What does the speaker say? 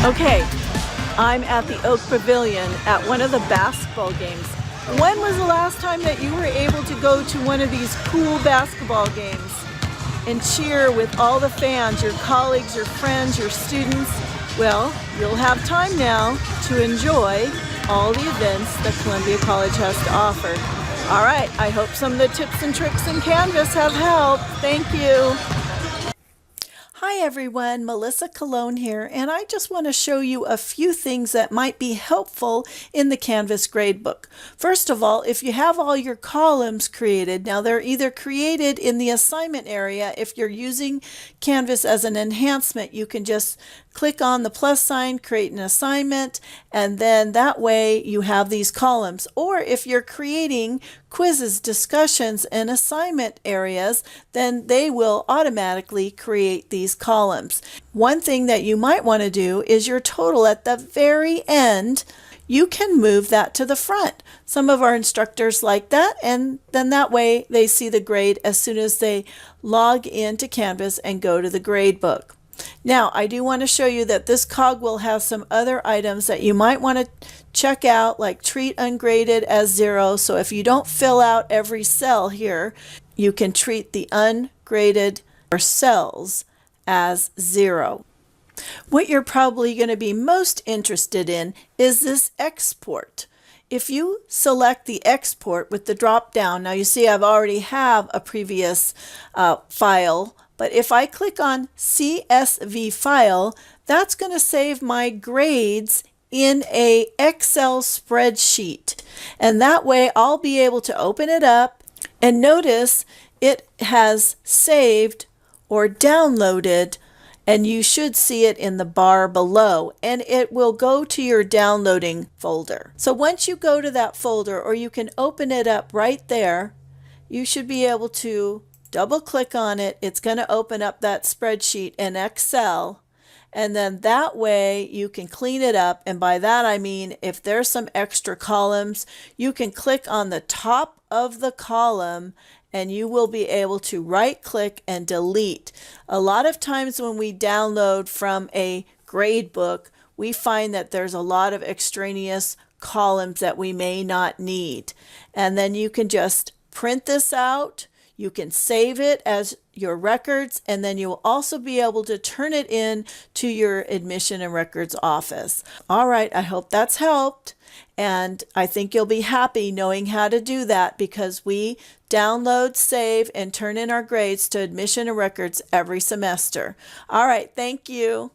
Okay, I'm at the Oak Pavilion at one of the basketball games. When was the last time that you were able to go to one of these cool basketball games and cheer with all the fans, your colleagues, your friends, your students? Well, you'll have time now to enjoy all the events that Columbia College has to offer. All right, I hope some of the tips and tricks in Canvas have helped. Thank you. Hi everyone, Melissa Colon here, and I just want to show you a few things that might be helpful in the Canvas gradebook. First of all, if you have all your columns created, now they're either created in the assignment area. If you're using Canvas as an enhancement, you can just click on the plus sign, create an assignment, and then that way you have these columns. Or if you're creating quizzes, discussions, and assignment areas, then they will automatically create these columns. One thing that you might want to do is your total at the very end. You can move that to the front. Some of our instructors like that, and then that way they see the grade as soon as they log into Canvas and go to the grade book. Now, I do want to show you that this cog will have some other items that you might want to check out, like treat ungraded as 0. So if you don't fill out every cell here, you can treat the ungraded cells as 0. What you're probably going to be most interested in is this export. If you select the export with the drop down, now you see I've already have a previous file, but if I click on CSV file, that's going to save my grades in a Excel spreadsheet. And that way I'll be able to open it up and notice it has saved or downloaded, and you should see it in the bar below, and it will go to your downloading folder. So once you go to that folder, or you can open it up right there, you should be able to double click on it. It's going to open up that spreadsheet in Excel, and then that way you can clean it up. And by that I mean if there's some extra columns, you can click on the top of the column and you will be able to right click and delete. A lot of times when we download from a grade book, we find that there's a lot of extraneous columns that we may not need. And then you can just print this out. You can save it as your records, and then you will also be able to turn it in to your admission and records office. All right, I hope that's helped, and I think you'll be happy knowing how to do that, because we download, save, and turn in our grades to admission and records every semester. All right, thank you.